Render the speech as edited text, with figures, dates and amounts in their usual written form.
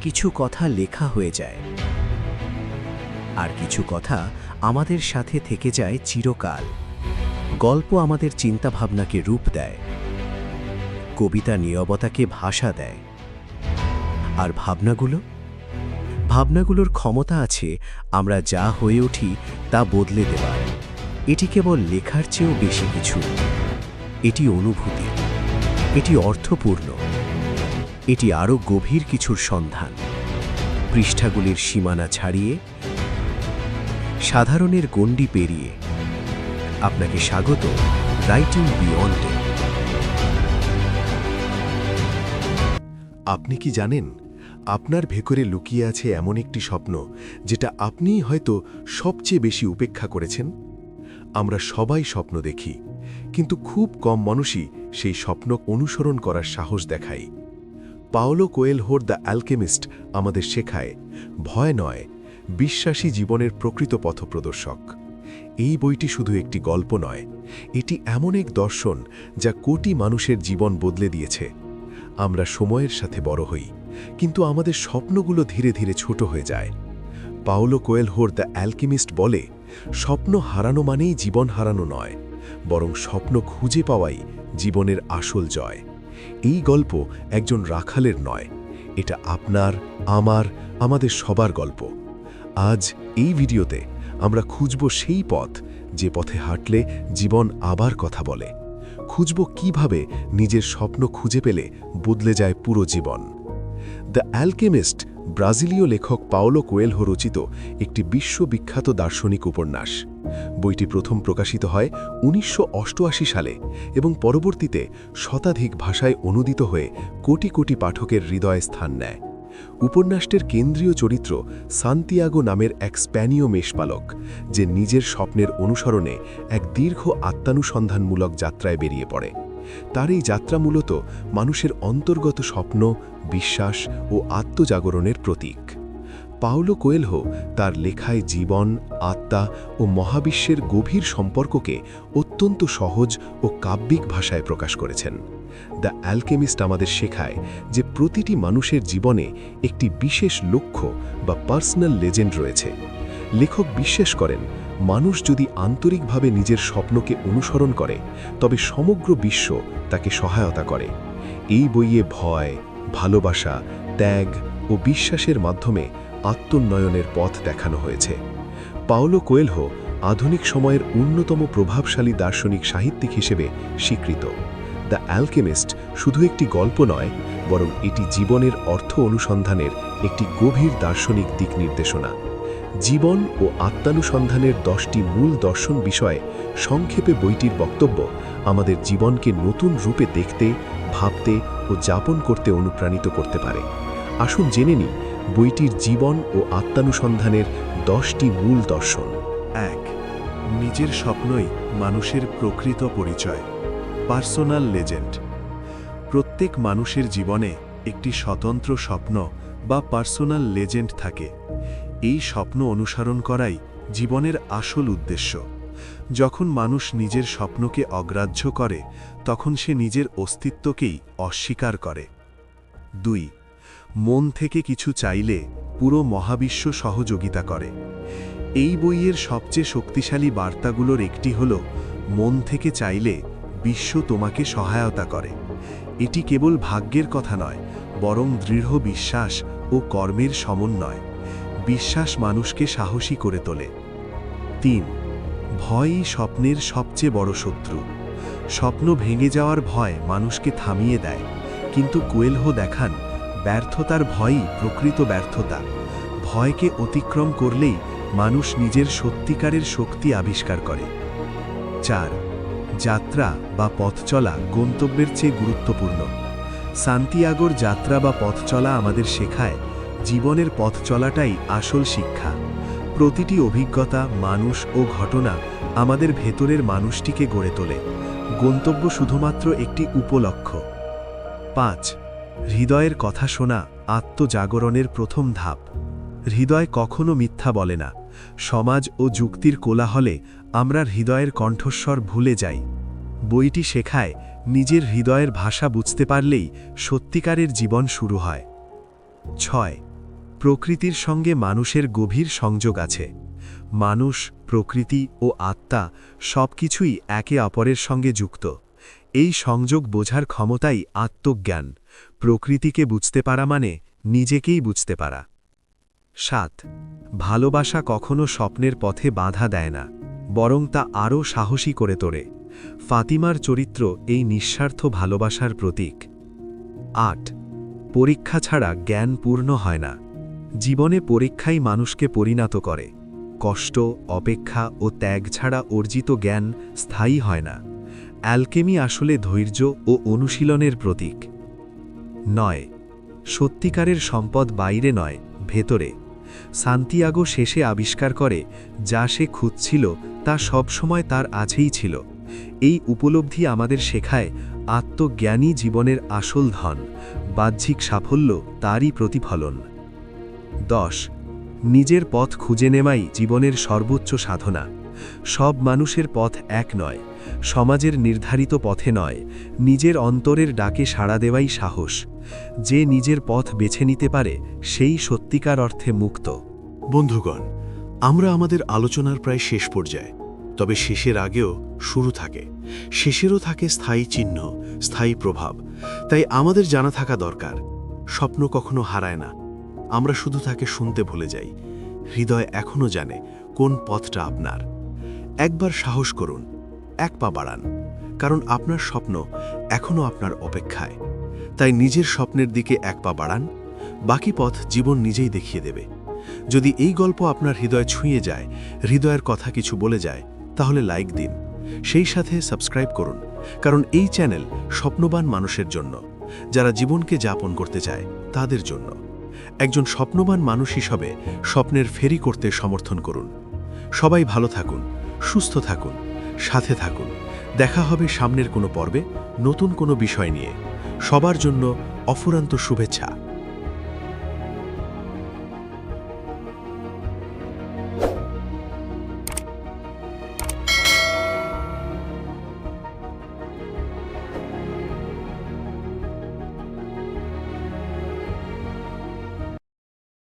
কিছু কথা লেখা হয়ে যায়, আর কিছু কথা আমাদের সাথে থেকে যায় চিরকাল। গল্প আমাদের চিন্তাভাবনাকে রূপ দেয়, কবিতা নীরবতাকে ভাষা দেয়। আর ভাবনাগুলোর ক্ষমতা আছে আমরা যা হয়ে উঠি তা বদলে দেওয়ার। এটি কেবল লেখার চেয়েও বেশি কিছু। এটি অনুভূতি, এটি অর্থপূর্ণ, এটি আরও গভীর কিছুর সন্ধান। পৃষ্ঠাগুলির সীমানা ছাড়িয়ে, সাধারণের গণ্ডি পেরিয়ে আপনাকে স্বাগত রাইটিং বিয়ন্ডে। আপনি কি জানেন, আপনার ভেতরে লুকিয়ে আছে এমন একটি স্বপ্ন যেটা আপনিই হয়তো সবচেয়ে বেশি উপেক্ষা করেছেন? আমরা সবাই স্বপ্ন দেখি, কিন্তু খুব কম মানুষই সেই স্বপ্ন অনুসরণ করার সাহস দেখায়। পাওলো কোয়েলহোর দ্য অ্যালকেমিস্ট আমাদের শেখায়, ভয় নয়, বিশ্বাসী জীবনের প্রকৃত পথপ্রদর্শক। এই বইটি শুধু একটি গল্প নয়, এটি এমন এক দর্শন যা কোটি মানুষের জীবন বদলে দিয়েছে। আমরা সময়ের সাথে বড় হই, কিন্তু আমাদের স্বপ্নগুলো ধীরে ধীরে ছোট হয়ে যায়। পাওলো কোয়েলহোর দ্য অ্যালকেমিস্ট বলে, স্বপ্ন হারানো মানেই জীবন হারানো নয়, বরং স্বপ্ন খুঁজে পাওয়াই জীবনের আসল জয়। এই গল্প একজন রাখালের নয়, এটা আপনার, আমাদের সবার গল্প। আজ এই ভিডিওতে আমরা খুঁজব সেই পথ যে পথে হাঁটলে জীবন আবার কথা বলে। খুঁজব কিভাবে নিজের স্বপ্ন খুঁজে পেলে বদলে যায় পুরো জীবন। দ্য অ্যালকেমিস্ট ব্রাজিলীয় লেখক পাওলো কোয়েলহো রচিত একটি বিশ্ববিখ্যাত দার্শনিক উপন্যাস। বইটি প্রথম প্রকাশিত হয় ১৯৮৮ সালে এবং পরবর্তীতে শতাধিক ভাষায় অনুদিত হয়ে কোটি কোটি পাঠকের হৃদয়ে স্থান নেয়। উপন্যাসটির কেন্দ্রীয় চরিত্র সান্তিয়াগো নামের এক স্প্যানীয় মেষপালক, যে নিজের স্বপ্নের অনুসরণে এক দীর্ঘ আত্মানুসন্ধানমূলক যাত্রায় বেরিয়ে পড়ে। তার এই যাত্রা মূলত মানুষের অন্তর্গত স্বপ্ন, বিশ্বাস ও আত্মজাগরণের প্রতীক। পাওলো কোয়েলহো তার লেখায় জীবন, আত্মা ও মহাবিশ্বের গভীর সম্পর্ককে অত্যন্ত সহজ ও কাব্যিক ভাষায় প্রকাশ করেছেন। দ্য অ্যালকেমিস্ট আমাদের শেখায় যে প্রতিটি মানুষের জীবনে একটি বিশেষ লক্ষ্য বা পার্সোনাল লেজেন্ড রয়েছে। লেখক বিশ্বাস করেন, মানুষ যদি আন্তরিকভাবে নিজের স্বপ্নকে অনুসরণ করে, তবে সমগ্র বিশ্ব তাকে সহায়তা করে। এই বইয়ে ভয়, ভালোবাসা, ত্যাগ ও বিশ্বাসের মাধ্যমে আত্মোন্নয়নের পথ দেখানো হয়েছে। পাওলো কোয়েলহো আধুনিক সময়ের অন্যতম প্রভাবশালী দার্শনিক সাহিত্যিক হিসেবে স্বীকৃত। দ্য অ্যালকেমিস্ট শুধু একটি গল্প নয়, বরং এটি জীবনের অর্থ অনুসন্ধানের একটি গভীর দার্শনিক দিক নির্দেশনা। জীবন ও আত্মানুসন্ধানের 10টি মূল দর্শন বিষয়ে সংক্ষেপে বইটির বক্তব্য আমাদের জীবনকে নতুন রূপে দেখতে, ভাবতে ও যাপন করতে অনুপ্রাণিত করতে পারে। আসুন জেনে নিই বইটির জীবন ও আত্মানুসন্ধানের 10টি মূল দর্শন। 1. নিজের স্বপ্নই মানুষের প্রকৃত পরিচয়। Personal legend. প্রত্যেক মানুষের জীবনে একটি স্বতন্ত্র স্বপ্ন বা পার্সোনাল লেজেন্ড থাকে। এই স্বপ্ন অনুসরণ করাই জীবনের আসল উদ্দেশ্য। যখন মানুষ নিজের স্বপ্নকে অগ্রাহ্য করে, তখন সে নিজের অস্তিত্বকেই অস্বীকার করে। 2. মন থেকে কিছু চাইলে পুরো মহাবিশ্ব সহযোগিতা করে। এই বইয়ের সবচেয়ে শক্তিশালী বার্তাগুলোর একটি হল, মন থেকে চাইলে বিশ্ব তোমাকে সহায়তা করে। এটি কেবল ভাগ্যের কথা নয়, বরং দৃঢ় বিশ্বাস ও কর্মের সমন্বয়। বিশ্বাস মানুষকে সাহসী করে তোলে। 3. ভয়ই স্বপ্নের সবচেয়ে বড় শত্রু। স্বপ্ন ভেঙে যাওয়ার ভয় মানুষকে থামিয়ে দেয়, কিন্তু কোয়েলহো দেখান, ব্যর্থতার ভয়ই প্রকৃত ব্যর্থতা। ভয়কে অতিক্রম করলেই মানুষ নিজের সত্যিকারের শক্তি আবিষ্কার করে। 4. যাত্রা বা পথ চলা গন্তব্যের চেয়ে গুরুত্বপূর্ণ। সান্তিয়াগোর যাত্রা বা পথ চলা আমাদের শেখায়, জীবনের পথ চলাটাই আসল শিক্ষা। প্রতিটি অভিজ্ঞতা, মানুষ ও ঘটনা আমাদের ভেতরের মানুষটিকে গড়ে তোলে। গন্তব্য শুধুমাত্র একটি উপলক্ষ্য। 5. হৃদয়ের কথা শোনা আত্মজাগরণের প্রথম ধাপ। হৃদয় কখনো মিথ্যা বলে না। সমাজ ও যুক্তির কোলাহলে আমরা হৃদয়ের কণ্ঠস্বর ভুলে যাই। বইটি শেখায়, নিজের হৃদয়ের ভাষা বুঝতে পারলেই সত্যিকারের জীবন শুরু হয়। 6. প্রকৃতির সঙ্গে মানুষের গভীর সংযোগ আছে। মানুষ, প্রকৃতি ও আত্মা সবকিছুই একে অপরের সঙ্গে যুক্ত। এই সংযোগ বোঝার ক্ষমতাই আত্মজ্ঞান। প্রকৃতিকে বুঝতে পারা মানে নিজেকেই বুঝতে পারা। 7. ভালোবাসা কখনো স্বপ্নের পথে বাধা দেয় না, বরং তা আরও সাহসী করে তোলে। ফাতিমার চরিত্র এই নিঃস্বার্থ ভালোবাসার প্রতীক। 8. পরীক্ষা ছাড়া জ্ঞান পূর্ণ হয় না। জীবনে পরীক্ষাই মানুষকে পরিণত করে। কষ্ট, অপেক্ষা ও ত্যাগ ছাড়া অর্জিত জ্ঞান স্থায়ী হয় না। অ্যালকেমি আসলে ধৈর্য ও অনুশীলনের প্রতীক। 9. সত্যিকারের সম্পদ বাইরে নয়, ভেতরে। সান্তিয়াগো শেষে আবিষ্কার করে যা সে খুঁজছিল তা সবসময় তার আছেই ছিল। এই উপলব্ধি আমাদের শেখায় আত্মজ্ঞানী জীবনের আসল ধন, বাহ্যিক সাফল্য তারই প্রতিফলন। 10. নিজের পথ খুঁজে নেওয়াই জীবনের সর্বোচ্চ সাধনা। সব মানুষের পথ এক নয়, সমাজের নির্ধারিত পথে নয়, নিজের অন্তরের ডাকে সাড়া দেওয়াই সাহস। যে নিজের পথ বেছে নিতে পারে সেই সত্যিকার অর্থে মুক্ত। বন্ধুগণ, আমরা আমাদের আলোচনার প্রায় শেষ পর্যায়ে। তবে শেষের আগেও শুরু থাকে, শেষেরও থাকে স্থায়ী চিহ্ন, স্থায়ী প্রভাব। তাই আমাদের জানা থাকা দরকার, স্বপ্ন কখনো হারায় না, আমরা শুধু তাকে শুনতে ভুলে যাই। হৃদয় এখনও জানে কোন পথটা আপনার। একবার সাহস করুন, এক পা বাড়ান, কারণ আপনার স্বপ্ন এখনও আপনার অপেক্ষায়। তাই নিজের স্বপ্নের দিকে এক পা বাড়ান, বাকি পথ জীবন নিজেই দেখিয়ে দেবে। যদি এই গল্প আপনার হৃদয় ছুঁয়ে যায়, হৃদয়ের কথা কিছু বলে যায়, তাহলে লাইক দিন, সেই সাথে সাবস্ক্রাইব করুন। কারণ এই চ্যানেল স্বপ্নবান মানুষের জন্য, যারা জীবনকে যাপন করতে চায় তাদের জন্য। একজন স্বপ্নবান মানুষ হিসাবে স্বপ্নের ফেরি করতে সমর্থন করুন। সবাই ভালো থাকুন, সুস্থ থাকুন, সাথে থাকুন। দেখা হবে সামনের কোনো পর্বে নতুন কোনো বিষয় নিয়ে। সবার জন্য অফুরন্ত শুভেচ্ছা।